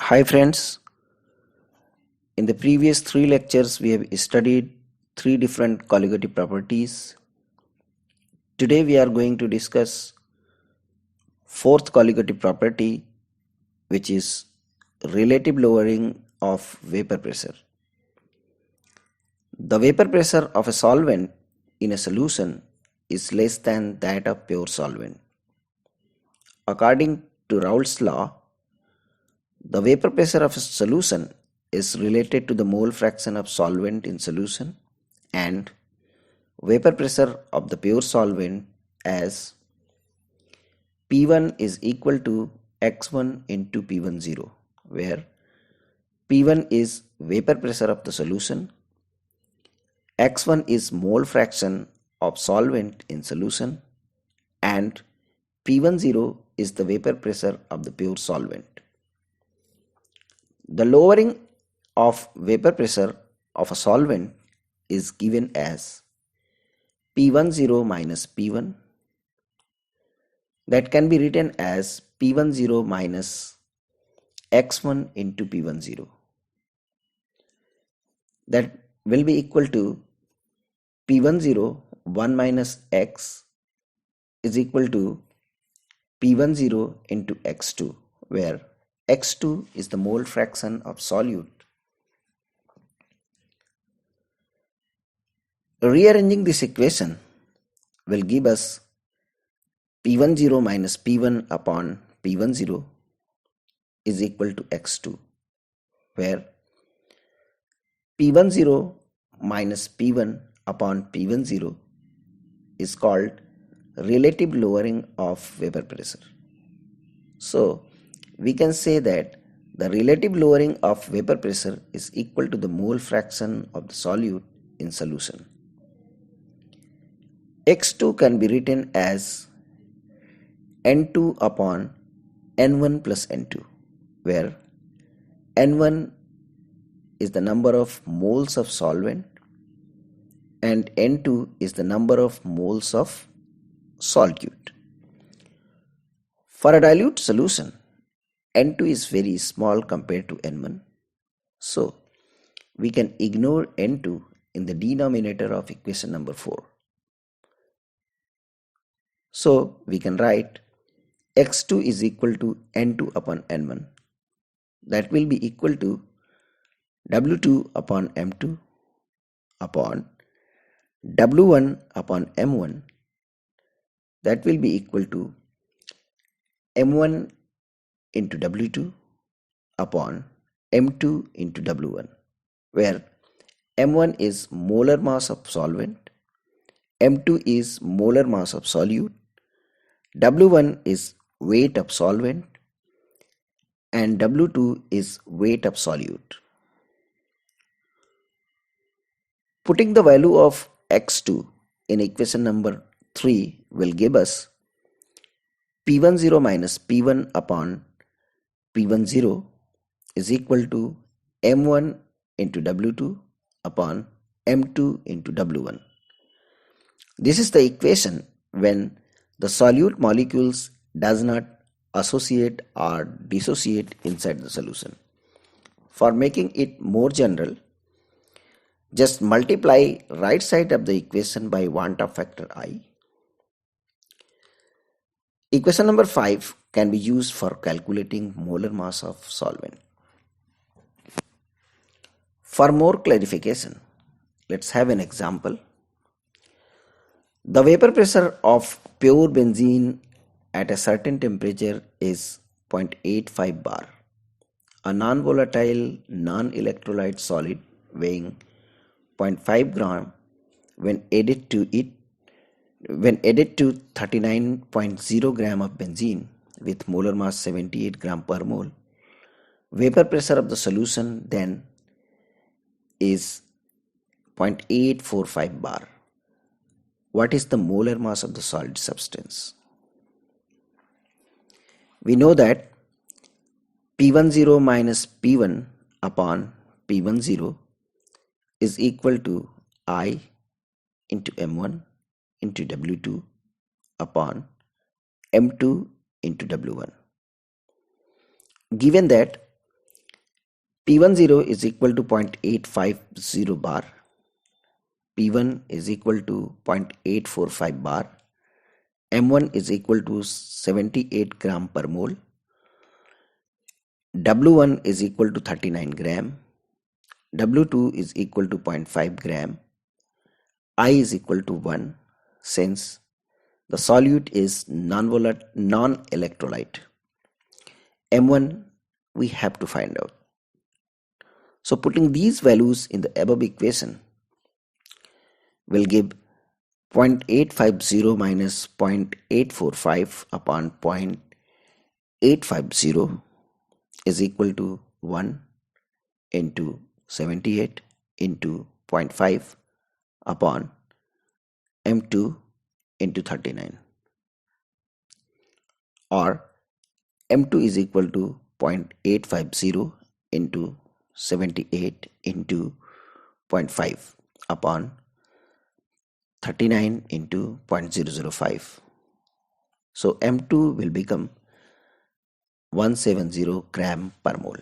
Hi friends, in the previous three lectures we have studied three different colligative properties. Today we are going to discuss fourth colligative property, which is relative lowering of vapor pressure. The vapor pressure of a solvent in a solution is less than that of pure solvent. According to Raoult's law, the vapor pressure of a solution is related to the mole fraction of solvent in solution and vapor pressure of the pure solvent as P1 is equal to x1 into P10, where P1 is vapor pressure of the solution, x1 is mole fraction of solvent in solution, and P10 is the vapor pressure of the pure solvent. The lowering of vapor pressure of a solvent is given as P10 minus P1, that can be written as P10 minus x1 into P10. That will be equal to P10 1 minus x is equal to P10 into x2, where x2 is the mole fraction of solute. Rearranging this equation will give us P10 minus P1 upon P10 is equal to x2, where P10 minus P1 upon P10 is called relative lowering of vapor pressure. So we can say that the relative lowering of vapor pressure is equal to the mole fraction of the solute in solution. X2 can be written as N2 upon N1 plus N2, where N1 is the number of moles of solvent and N2 is the number of moles of solute. For a dilute solution, N2 is very small compared to N1, so we can ignore N2 in the denominator of equation number 4. So we can write x2 is equal to N2 upon N1. That will be equal to W2 upon M2 upon W1 upon M1. That will be equal to M1 into W2 upon M2 into W1, where M1 is molar mass of solvent, M2 is molar mass of solute, W1 is weight of solvent, and W2 is weight of solute. Putting the value of x2 in equation number 3 will give us P10 minus P1 upon P10 is equal to M1 into W2 upon M2 into W1. This is the equation when the solute molecules does not associate or dissociate inside the solution. For making it more general, just multiply right side of the equation by 1 top factor I. Equation number 5 can be used for calculating molar mass of solvent. For more clarification, let's have an example. The vapor pressure of pure benzene at a certain temperature is 0.85 bar. A non-volatile, non-electrolyte solid weighing 0.5 gram when added to 39.0 gram of benzene with molar mass 78 gram per mole, vapor pressure of the solution then is 0.845 bar. What is the molar mass of the solid substance? We know that P10 minus P1 upon P10 is equal to I into M1 into W2 upon M2 into W1. Given that P10 is equal to 0.850 bar, P1 is equal to 0.845 bar, M1 is equal to 78 gram per mole, W1 is equal to 39 gram, W2 is equal to 0.5 gram, I is equal to 1 since the solute is non-electrolyte. M1 we have to find out. So putting these values in the above equation will give 0.850 minus 0.845 upon 0.850 is equal to 1 into 78 into 0.5 upon M2 into 39, or M2 is equal to 0.850 into 78 into 0.5 upon 39 into 0.005. So M2 will become 170 gram per mole.